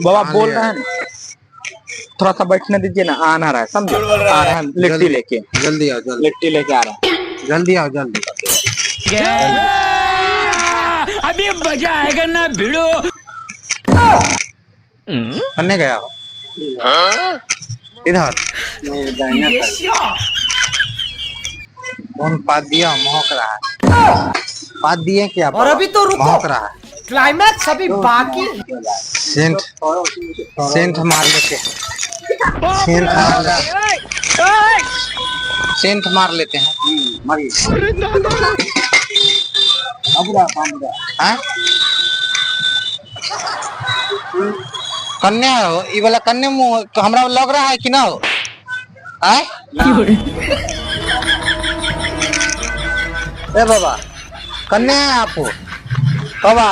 बाबा बोल रहे हैं ना, थोड़ा सा बैठने दीजिए ना, आना रहा है, समझो, आ रहा है लिट्टी लेके, जल्दी आओ, जल्दी लिट्टी लेके आ रहा है, जल्दी आओ, जल्दी। अभी मजा आएगा ना भिड़ो। करने गया हो इधर कौन पात दिया, महक रहा है, पात दिए क्या? और अभी तो रुको, महक रहा है, क्लाइमैक्स अभी बाकी। सेंट सेंट मार लेते हैं, सेंट मार सेंट मार लेते हैं। हाँ? कन्या हो ये वाला, कन्या मुंह हमरा लग रहा है कि ना हो? आए? ए बाबा कन्या है आप हो बाबा?